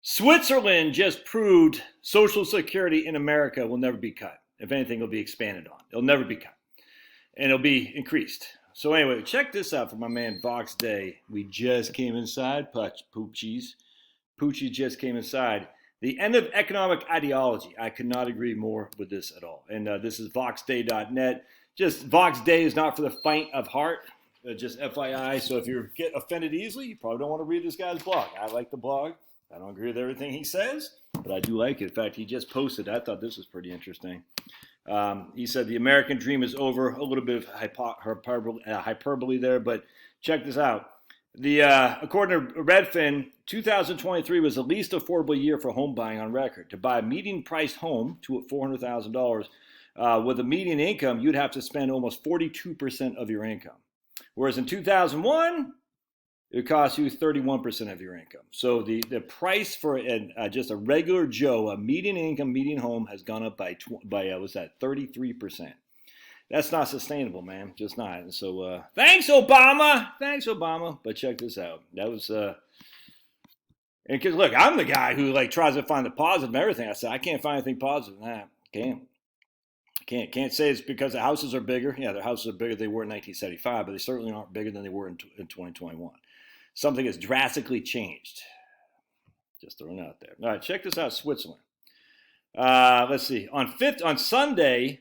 Switzerland just proved Social Security in America will never be cut. If anything, it'll be expanded on. It'll never be cut. And it'll be increased. So anyway, check this out from my man Vox Day. We just came inside. Poochies. Poochie just came inside. The end of economic ideology. I could not agree more with this at all. And this is voxday.net. Just Vox Day is not for the faint of heart. Just FYI. So if you get offended easily, you probably don't want to read this guy's blog. I like the blog. I don't agree with everything he says, but I do like it. In fact, he just posted. I thought this was pretty interesting. He said the American dream is over. A little bit of hyperbole there, but check this out. According to Redfin, 2023 was the least affordable year for home buying on record. To buy a median-priced home to $400,000 with a median income, you'd have to spend almost 42% of your income. Whereas in 2001, it would cost you 31% of your income. So the price for just a regular Joe, a median income, median home, has gone up by 33%. That's not sustainable, man. Just not. And so thanks, Obama. Thanks, Obama. But check this out. That was and because look, I'm the guy who tries to find the positive in everything. I said I can't find anything positive in that. Can't say it's because the houses are bigger. Yeah, the houses are bigger than they were in 1975, but they certainly aren't bigger than they were in 2021. Something has drastically changed. Just throwing it out there. All right, check this out, Switzerland. Let's see. On Sunday,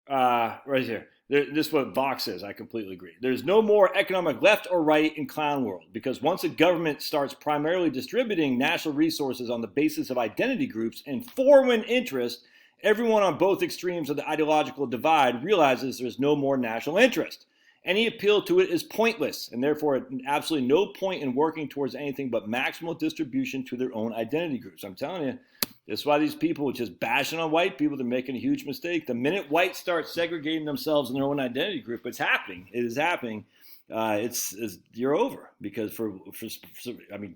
right here. This is what Vox says. I completely agree. There's no more economic left or right in clown world because once a government starts primarily distributing national resources on the basis of identity groups and foreign interest, everyone on both extremes of the ideological divide realizes there's no more national interest. Any appeal to it is pointless, and therefore absolutely no point in working towards anything but maximal distribution to their own identity groups. I'm telling you, that's why these people are just bashing on white people. They're making a huge mistake. The minute whites start segregating themselves in their own identity group, it's happening. It is happening. You're over because for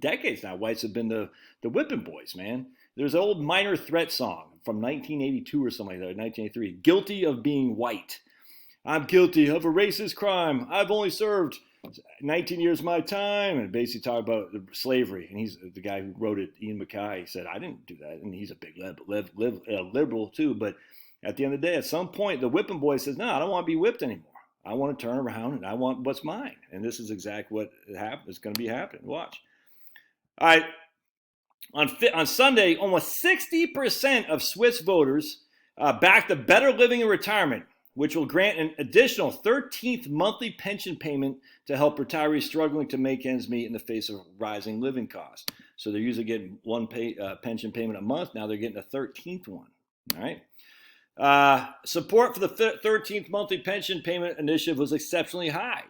decades now, whites have been the whipping boys, man. There's an old Minor Threat song from 1982 or something like that, 1983, "Guilty of Being White." I'm guilty of a racist crime. I've only served 19 years of my time, and basically talk about slavery. And he's the guy who wrote it, Ian MacKay. He said, I didn't do that. And he's a big liberal too. But at the end of the day, at some point, the whipping boy says, no, I don't want to be whipped anymore. I want to turn around and I want what's mine. And this is exactly what is going to be happening. Watch. All right. On Sunday, almost 60% of Swiss voters backed the better living in retirement, which will grant an additional 13th monthly pension payment to help retirees struggling to make ends meet in the face of rising living costs. So they're usually getting one pension payment a month. Now they're getting a 13th one. All right. Support for the 13th monthly pension payment initiative was exceptionally high.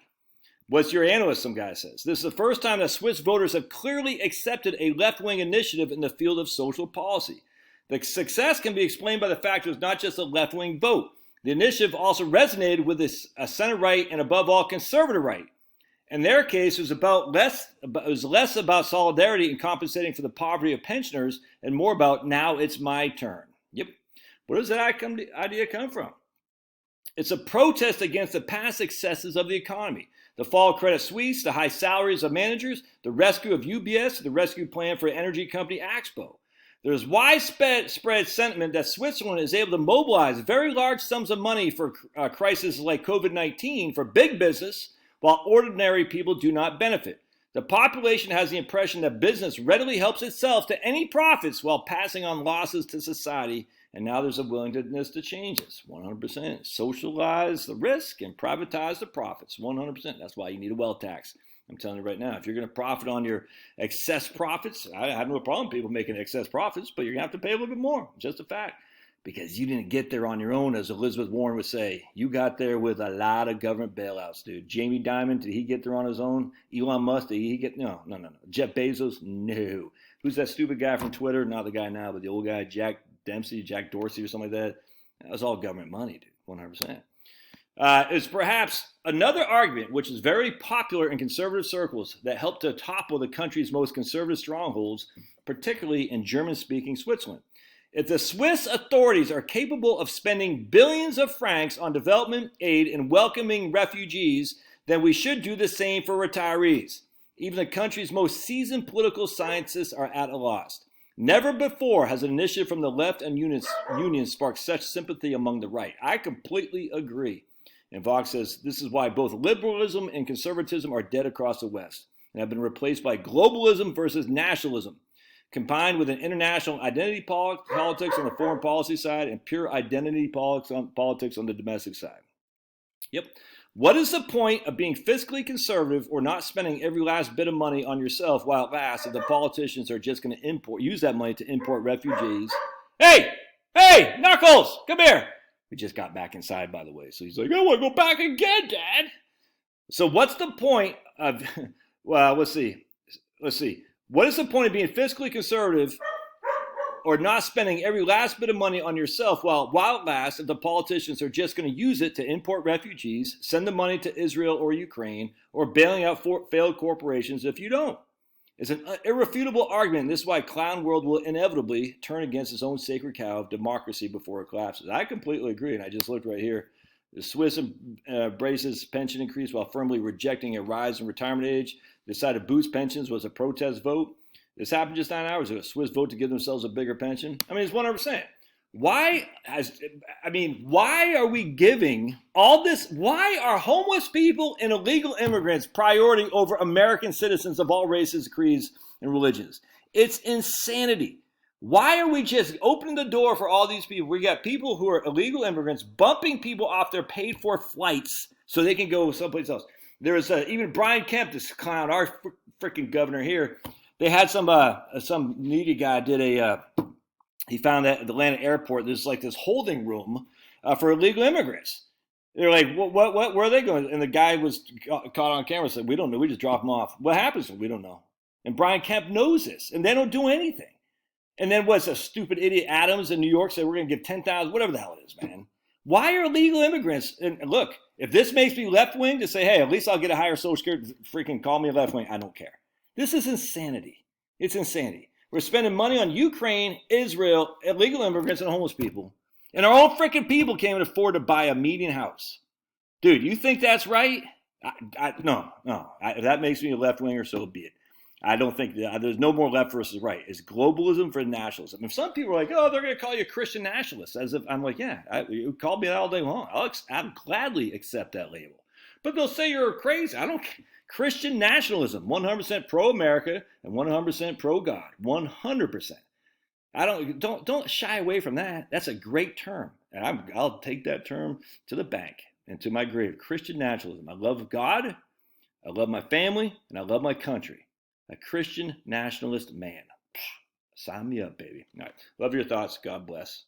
What's your analyst, some guy says. This is the first time that Swiss voters have clearly accepted a left-wing initiative in the field of social policy. The success can be explained by the fact it was not just a left-wing vote. The initiative also resonated with a center-right and, above all, conservative right. In their case, it was less about solidarity and compensating for the poverty of pensioners and more about now it's my turn. Yep. Where does that idea come from? It's a protest against the past successes of the economy. The fall of Credit Suisse, the high salaries of managers, the rescue of UBS, the rescue plan for energy company Axpo. There's widespread sentiment that Switzerland is able to mobilize very large sums of money for crises like COVID-19 for big business, while ordinary people do not benefit. The population has the impression that business readily helps itself to any profits while passing on losses to society, and now there's a willingness to change this. 100%. Socialize the risk and privatize the profits. 100%. That's why you need a wealth tax. I'm telling you right now, if you're going to profit on your excess profits, I have no problem with people making excess profits, but you're going to have to pay a little bit more. Just a fact. Because you didn't get there on your own, as Elizabeth Warren would say. You got there with a lot of government bailouts, dude. Jamie Dimon, did he get there on his own? Elon Musk, did he get? No. Jeff Bezos, no. Who's that stupid guy from Twitter? Not the guy now, but the old guy, Jack Dorsey or something like that. That was all government money, dude. 100%. Is perhaps another argument, which is very popular in conservative circles, that helped to topple the country's most conservative strongholds, particularly in German-speaking Switzerland. If the Swiss authorities are capable of spending billions of francs on development aid and welcoming refugees, then we should do the same for retirees. Even the country's most seasoned political scientists are at a loss. Never before has an initiative from the left and unions sparked such sympathy among the right. I completely agree. And Vox says this is why both liberalism and conservatism are dead across the West and have been replaced by globalism versus nationalism, combined with an international identity politics on the foreign policy side and pure identity politics on the domestic side. Yep. What is the point of being fiscally conservative or not spending every last bit of money on yourself while it lasts if the politicians are just going to use that money to import refugees? Hey, Knuckles, come here. We just got back inside, by the way. So he's like, I want to go back again, Dad. So what's the point of, well, let's see. What is the point of being fiscally conservative or not spending every last bit of money on yourself while it lasts if the politicians are just going to use it to import refugees, send the money to Israel or Ukraine, or bailing out failed corporations if you don't? It's an irrefutable argument. This is why clown world will inevitably turn against its own sacred cow of democracy before it collapses. I completely agree, and I just looked right here. The Swiss embraces pension increase while firmly rejecting a rise in retirement age. Decided to boost pensions was a protest vote. This happened just 9 hours ago. Swiss vote to give themselves a bigger pension. I mean, it's 100%. Why are we giving all this? Why are homeless people and illegal immigrants priority over American citizens of all races, creeds, and religions? It's insanity. Why are we just opening the door for all these people? We got people who are illegal immigrants bumping people off their paid-for flights so they can go someplace else. There was even Brian Kemp, this clown, our freaking governor here. They had some media guy he found that at the Atlanta airport, there's like this holding room for illegal immigrants. They're like, what, where are they going? And the guy was caught on camera and said, we don't know. We just drop them off. What happens? We don't know. And Brian Kemp knows this, and they don't do anything. And then what's a stupid idiot Adams in New York said, we're going to give 10,000, whatever the hell it is, man. Why are illegal immigrants? And look, if this makes me left-wing to say, hey, at least I'll get a higher social security, freaking call me left-wing, I don't care. This is insanity. It's insanity. We're spending money on Ukraine, Israel, illegal immigrants, and homeless people. And our own freaking people can't afford to buy a median house. Dude, you think that's right? No. If that makes me a left-winger, so be it. I don't think there's no more left versus right. It's globalism for nationalism. If some people are like, oh, they're going to call you a Christian nationalist, as if I'm like, yeah, you call me that all day long. I'll gladly accept that label. But they'll say you're crazy. I don't care. Christian nationalism, 100% pro-America and 100% pro-God, 100%. Don't shy away from that. That's a great term, and I'll take that term to the bank and to my grave. Christian nationalism. I love God, I love my family, and I love my country. A Christian nationalist man. Sign me up, baby. All right. Love your thoughts. God bless.